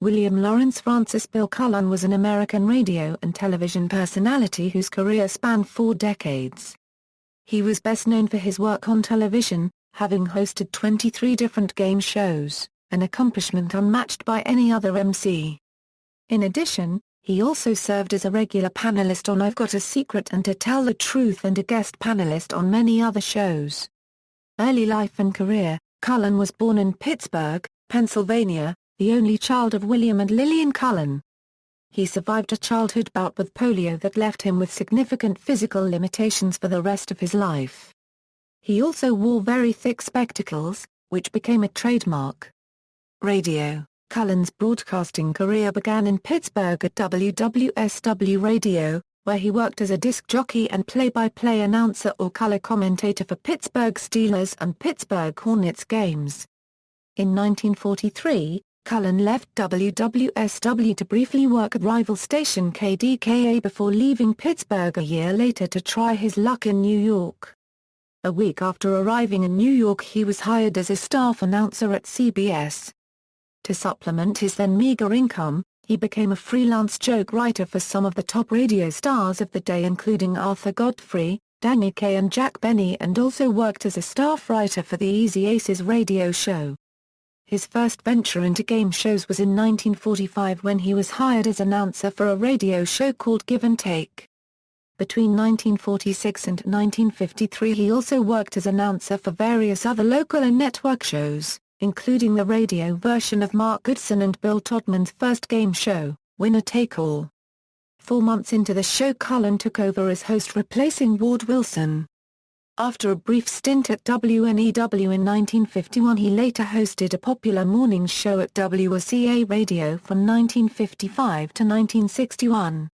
William Lawrence Francis Bill Cullen was an American radio and television personality whose career spanned 4 decades. He was best known for his work on television, having hosted 23 different game shows, an accomplishment unmatched by any other MC. In addition, he also served as a regular panelist on I've Got a Secret and To Tell the Truth and a guest panelist on many other shows. Early life and career. Cullen was born in Pittsburgh, Pennsylvania, the only child of William and Lillian Cullen. He survived a childhood bout with polio that left him with significant physical limitations for the rest of his life. He also wore very thick spectacles, which became a trademark. Radio. Cullen's broadcasting career began in Pittsburgh at WWSW Radio, where he worked as a disc jockey and play-by-play announcer or color commentator for Pittsburgh Steelers and Pittsburgh Hornets games. In 1943, Cullen left WWSW to briefly work at rival station KDKA before leaving Pittsburgh a year later to try his luck in New York. A week after arriving in New York he was hired as a staff announcer at CBS. To supplement his then meager income, he became a freelance joke writer for some of the top radio stars of the day including Arthur Godfrey, Danny Kaye and Jack Benny, and also worked as a staff writer for the Easy Aces radio show. His first venture into game shows was in 1945 when he was hired as announcer for a radio show called Give and Take. Between 1946 and 1953 he also worked as announcer for various other local and network shows, including the radio version of Mark Goodson and Bill Todman's first game show, Winner Take All. 4 months into the show Cullen took over as host replacing Ward Wilson. After a brief stint at WNEW in 1951 he later hosted a popular morning show at WRCA Radio from 1955 to 1961.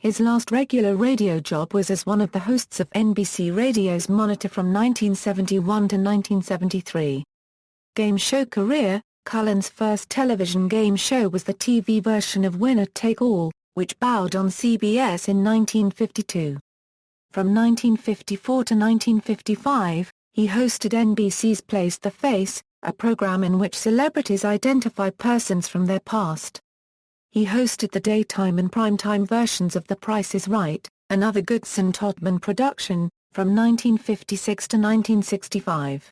His last regular radio job was as one of the hosts of NBC Radio's Monitor from 1971 to 1973. Game show career. Cullen's first television game show was the TV version of Winner Take All, which bowed on CBS in 1952. From 1954 to 1955, he hosted NBC's Place the Face, a program in which celebrities identify persons from their past. He hosted the daytime and primetime versions of The Price is Right, another Goodson-Todman production, from 1956 to 1965.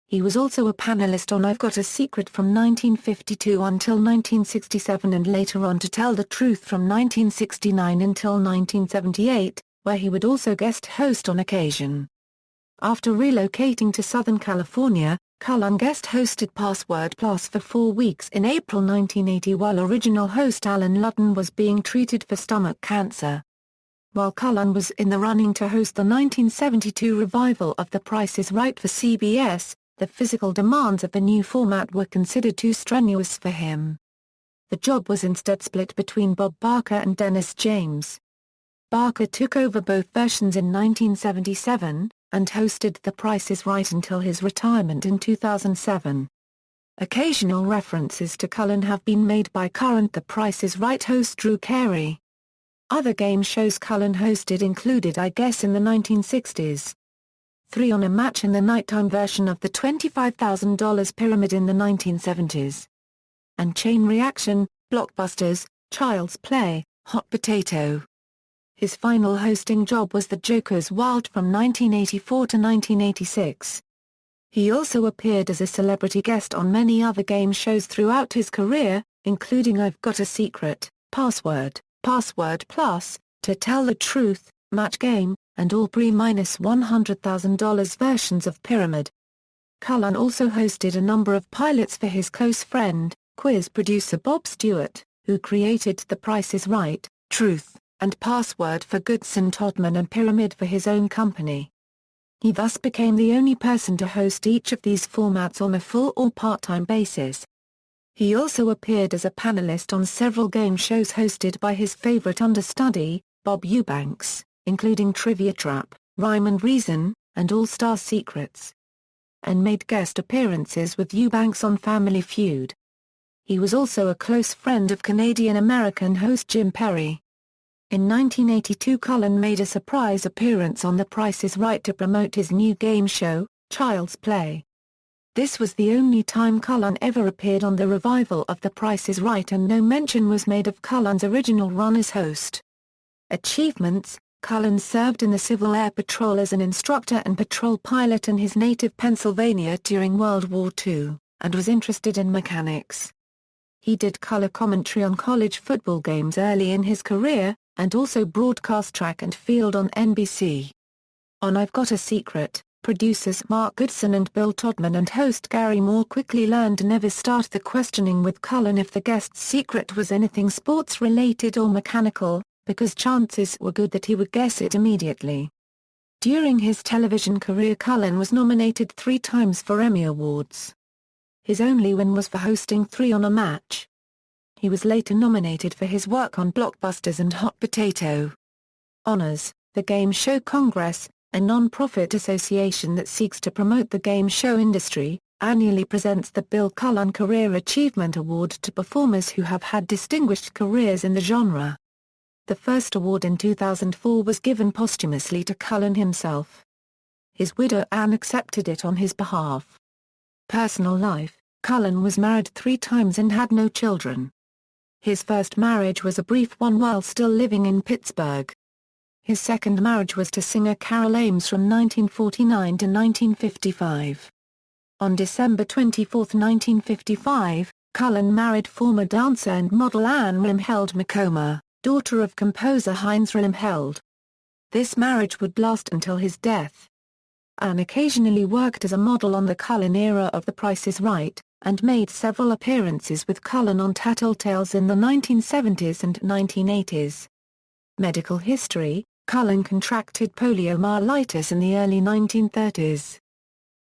He was also a panelist on I've Got a Secret from 1952 until 1967 and later on To Tell the Truth from 1969 until 1978, where he would also guest host on occasion. After relocating to Southern California, Cullen guest hosted Password Plus for 4 weeks in April 1980 while original host Alan Ludden was being treated for stomach cancer. While Cullen was in the running to host the 1972 revival of The Price is Right for CBS, the physical demands of the new format were considered too strenuous for him. The job was instead split between Bob Barker and Dennis James. Barker took over both versions in 1977, and hosted The Price is Right until his retirement in 2007. Occasional references to Cullen have been made by current The Price is Right host Drew Carey. Other game shows Cullen hosted included I Guess in the 1960s, 3 on a Match in the nighttime version of the $25,000 Pyramid in the 1970s, and Chain Reaction, Blockbusters, Child's Play, Hot Potato. His final hosting job was The Joker's Wild from 1984 to 1986. He also appeared as a celebrity guest on many other game shows throughout his career, including I've Got a Secret, Password, Password Plus, To Tell the Truth, Match Game, and all pre-$100,000 versions of Pyramid. Cullen also hosted a number of pilots for his close friend, quiz producer Bob Stewart, who created The Price is Right, Truth, and Password for Goodson-Todman and Pyramid for his own company. He thus became the only person to host each of these formats on a full or part-time basis. He also appeared as a panelist on several game shows hosted by his favorite understudy, Bob Eubanks, including Trivia Trap, Rhyme and Reason, and All-Star Secrets, and made guest appearances with Eubanks on Family Feud. He was also a close friend of Canadian-American host Jim Perry. In 1982 Cullen made a surprise appearance on The Price is Right to promote his new game show, Child's Play. This was the only time Cullen ever appeared on the revival of The Price is Right, and no mention was made of Cullen's original run as host. Achievements: Cullen served in the Civil Air Patrol as an instructor and patrol pilot in his native Pennsylvania during World War II, and was interested in mechanics. He did color commentary on college football games early in his career, and also broadcast track and field on NBC. On I've Got a Secret, producers Mark Goodson and Bill Todman and host Gary Moore quickly learned to never start the questioning with Cullen if the guest's secret was anything sports-related or mechanical, because chances were good that he would guess it immediately. During his television career, Cullen was nominated 3 times for Emmy Awards. His only win was for hosting 3 on a match. He was later nominated for his work on Blockbusters and Hot Potato. Honors: the Game Show Congress, a non-profit association that seeks to promote the game show industry, annually presents the Bill Cullen Career Achievement Award to performers who have had distinguished careers in the genre. The first award in 2004 was given posthumously to Cullen himself. His widow Anne accepted it on his behalf. Personal life: Cullen was married 3 times and had no children. His first marriage was a brief one while still living in Pittsburgh. His second marriage was to singer Carol Ames from 1949 to 1955. On December 24, 1955, Cullen married former dancer and model Anne Rimheld McComber, daughter of composer Heinz Rimheld. This marriage would last until his death. Anne occasionally worked as a model on the Cullen era of The Price is Right, and made several appearances with Cullen on Tattletales in the 1970s and 1980s. Medical history: Cullen contracted poliomyelitis in the early 1930s.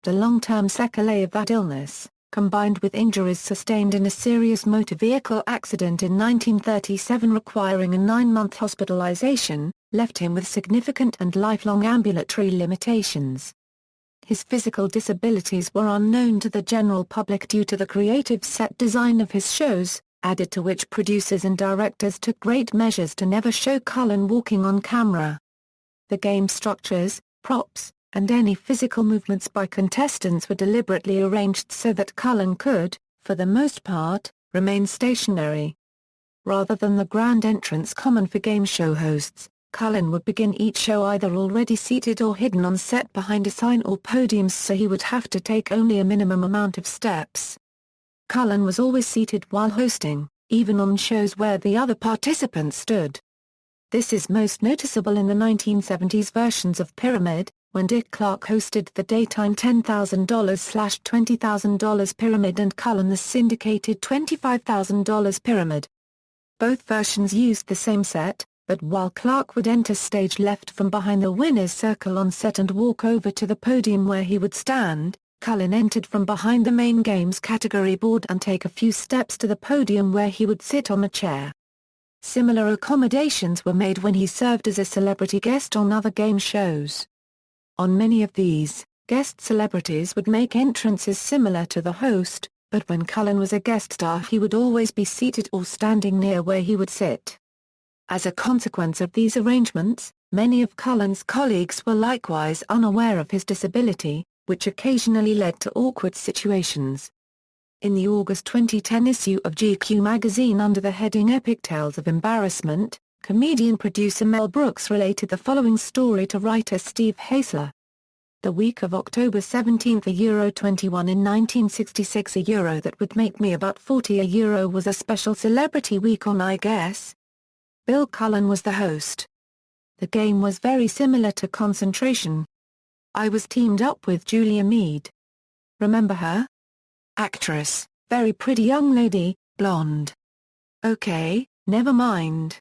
The long-term sequelae of that illness, combined with injuries sustained in a serious motor vehicle accident in 1937 requiring a 9-month hospitalization, left him with significant and lifelong ambulatory limitations. His physical disabilities were unknown to the general public due to the creative set design of his shows, added to which producers and directors took great measures to never show Cullen walking on camera. The game structures, props, and any physical movements by contestants were deliberately arranged so that Cullen could, for the most part, remain stationary. Rather than the grand entrance common for game show hosts, Cullen would begin each show either already seated or hidden on set behind a sign or podiums, so he would have to take only a minimum amount of steps. Cullen was always seated while hosting, even on shows where the other participants stood. This is most noticeable in the 1970s versions of Pyramid, when Dick Clark hosted the daytime $10,000/$20,000 Pyramid and Cullen the syndicated $25,000 Pyramid. Both versions used the same set, but while Clark would enter stage left from behind the winner's circle on set and walk over to the podium where he would stand, Cullen entered from behind the main games category board and take a few steps to the podium where he would sit on a chair. Similar accommodations were made when he served as a celebrity guest on other game shows. On many of these, guest celebrities would make entrances similar to the host, but when Cullen was a guest star he would always be seated or standing near where he would sit. As a consequence of these arrangements, many of Cullen's colleagues were likewise unaware of his disability, which occasionally led to awkward situations. In the August 2010 issue of GQ magazine under the heading Epic Tales of Embarrassment, comedian-producer Mel Brooks related the following story to writer Steve Haisler. The week of October 17 €21 in 1966 €, that would make me about 40 €, was a special celebrity week on I Guess. Bill Cullen was the host. The game was very similar to Concentration. I was teamed up with Julia Mead. Remember her? Actress, very pretty young lady, blonde. Okay, never mind.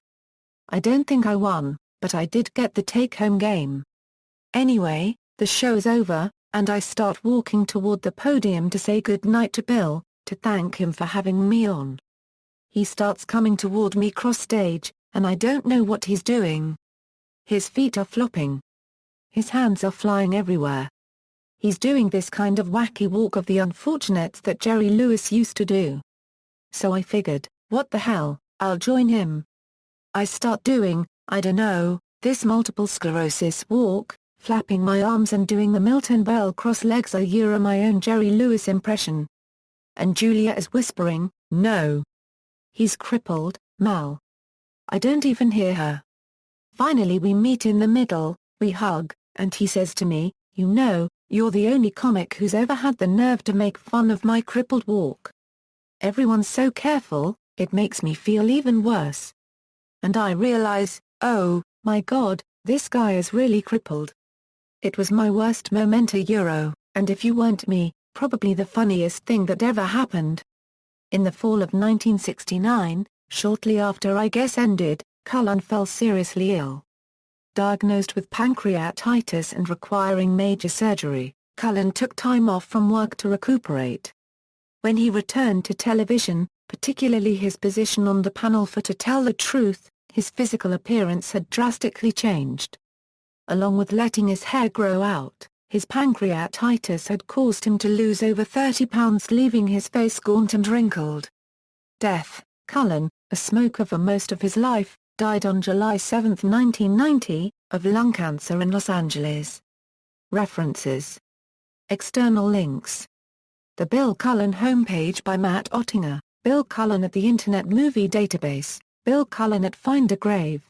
I don't think I won, but I did get the take-home game. Anyway, the show's over, and I start walking toward the podium to say good night to Bill, to thank him for having me on. He starts coming toward me cross-stage, and I don't know what he's doing. His feet are flopping. His hands are flying everywhere. He's doing this kind of wacky walk of the unfortunates that Jerry Lewis used to do. So I figured, what the hell, I'll join him. I start doing, I don't know, this multiple sclerosis walk, flapping my arms and doing the Milton Berle cross-legs my own Jerry Lewis impression. And Julia is whispering, "No. He's crippled, Mal." I don't even hear her. Finally we meet in the middle, we hug, and he says to me, "You know, you're the only comic who's ever had the nerve to make fun of my crippled walk. Everyone's so careful, it makes me feel even worse." And I realize, oh, my God, this guy is really crippled. It was my worst moment and if you weren't me, probably the funniest thing that ever happened. In the fall of 1969, shortly after I Guess ended, Cullen fell seriously ill. Diagnosed with pancreatitis and requiring major surgery, Cullen took time off from work to recuperate. When he returned to television, particularly his position on the panel for To Tell the Truth, his physical appearance had drastically changed. Along with letting his hair grow out, his pancreatitis had caused him to lose over 30 pounds, leaving his face gaunt and wrinkled. Death: Cullen, a smoker for most of his life, died on July 7, 1990, of lung cancer in Los Angeles. References. External links. The Bill Cullen homepage by Matt Ottinger, Bill Cullen at the Internet Movie Database, Bill Cullen at Find a Grave.